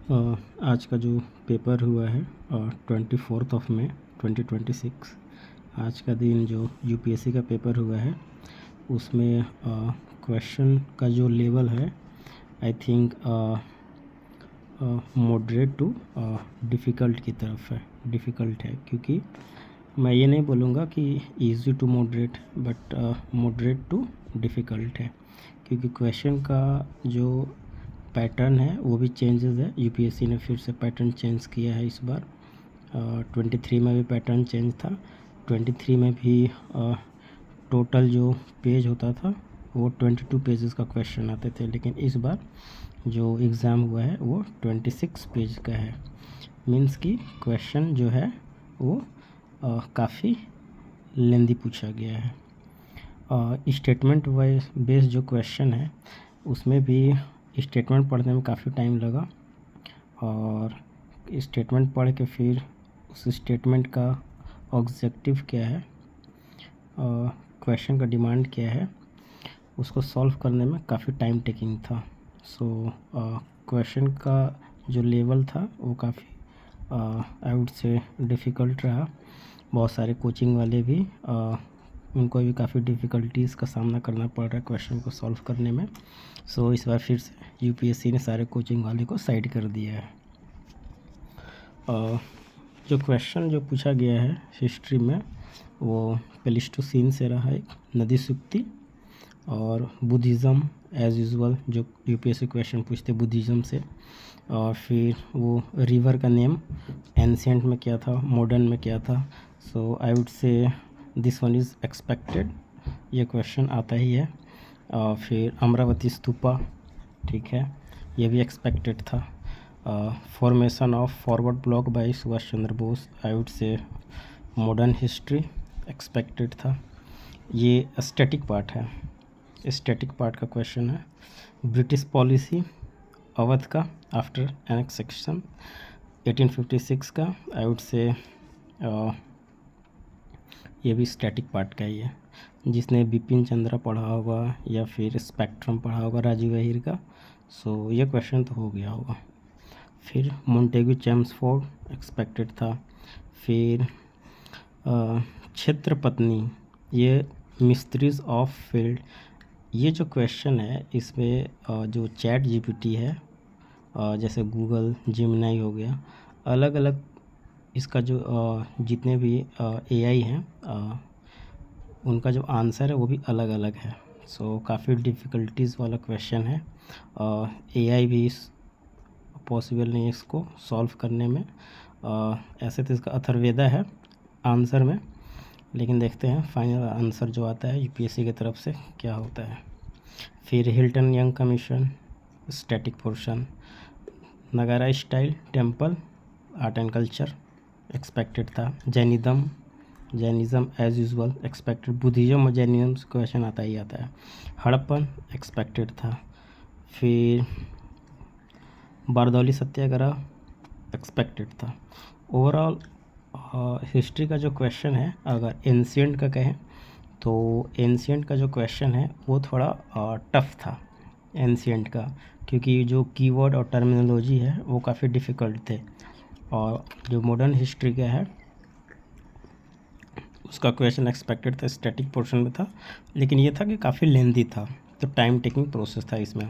आज का जो पेपर हुआ है 24 मई 2026, आज का दिन जो यूपीएससी का पेपर हुआ है उसमें क्वेश्चन का जो लेवल है I think moderate to difficult की तरफ है, डिफ़िकल्ट है। क्योंकि मैं ये नहीं बोलूँगा कि easy to moderate, but moderate to difficult है। क्योंकि क्वेश्चन का जो पैटर्न है वो भी चेंजेस है। यूपीएससी ने फिर से पैटर्न चेंज किया है इस बार। 23 में भी पैटर्न चेंज था। 23 में भी टोटल जो पेज होता था वो 22 पेजेस का क्वेश्चन आते थे, लेकिन इस बार जो एग्ज़ाम हुआ है वो 26 पेज का है। मीन्स कि क्वेश्चन जो है वो काफ़ी लेंदी पूछा गया है। स्टेटमेंट वाइज बेस्ड जो क्वेश्चन है उसमें भी स्टेटमेंट पढ़ने में काफ़ी टाइम लगा, और स्टेटमेंट पढ़ के फिर उस स्टेटमेंट का ऑब्जेक्टिव क्या है, क्वेश्चन का डिमांड क्या है, उसको सॉल्व करने में काफ़ी टाइम टेकिंग था। सो क्वेश्चन का जो लेवल था वो काफ़ी आई वुड से डिफ़िकल्ट रहा। बहुत सारे कोचिंग वाले भी उनको भी काफ़ी डिफ़िकल्टीज़ का सामना करना पड़ रहा है क्वेश्चन को सॉल्व करने में। सो इस बार फिर से यूपीएससी ने सारे कोचिंग वाले को साइड कर दिया है। जो क्वेश्चन जो पूछा गया है हिस्ट्री में वो प्लेस्टोसीन से रहा है, नदी सूक्ति और बुद्धिज़्म एज़ यूजुअल जो यूपीएससी क्वेश्चन पूछते बुद्धिज़्म से। और फिर वो रिवर का नेम एंशिएंट में क्या था, मॉडर्न में क्या था। So I would say this one is expected, ये क्वेश्चन आता ही है। फिर अमरावती स्तूपा, ठीक है, ये भी एक्सपेक्टेड था। Formation of forward block bye Subhash Chandra Bose, I would से मॉडर्न हिस्ट्री एक्सपेक्टेड था। ये स्टैटिक पार्ट है, स्टैटिक पार्ट का क्वेश्चन है। ब्रिटिश पॉलिसी अवध का आफ्टर एनेक्सेशन 1856 का, आई वुड से ये भी स्टैटिक पार्ट का ही है। जिसने बिपिन चंद्रा पढ़ा होगा या फिर स्पेक्ट्रम पढ़ा होगा राजीव अहिर का, सो ये क्वेश्चन तो हो गया होगा। फिर मोंटेगू चेम्सफोर्ड एक्सपेक्टेड था। फिर क्षेत्रपत्नी, ये मिस्ट्रीज ऑफ फील्ड, ये जो क्वेश्चन है इसमें जो चैट जीपीटी है, जैसे गूगल जेमिनी हो गया, अलग अलग इसका जो जितने भी एआई हैं उनका जो आंसर है वो भी अलग अलग है। सो काफ़ी डिफ़िकल्टीज़ वाला क्वेश्चन है। एआई भी पॉसिबल नहीं है इसको सॉल्व करने में। ऐसे तो इसका अथर्ववेदा है आंसर में, लेकिन देखते हैं फाइनल आंसर जो आता है यूपीएससी की तरफ से क्या होता है। फिर Hilton Young commission static portion, Nagara style temple art and culture expected था। Jainism as usual expected. Buddhism और जैनिज़्म क्वेश्चन आता ही आता है। हड़प्पन एक्सपेक्टेड था। फिर बारदौली सत्याग्रह एक्सपेक्टेड था। ओवरऑल हिस्ट्री का जो क्वेश्चन है, अगर एंशिएंट का कहें तो एंशिएंट का जो क्वेश्चन है वो थोड़ा टफ था एंशिएंट का, क्योंकि जो कीवर्ड और टर्मिनोलॉजी है वो काफ़ी डिफ़िकल्ट थे। और जो मॉडर्न हिस्ट्री का है उसका क्वेश्चन एक्सपेक्टेड था, स्टैटिक पोर्शन में था, लेकिन ये था कि काफ़ी लेंदी था, तो टाइम टेकिंग प्रोसेस था इसमें।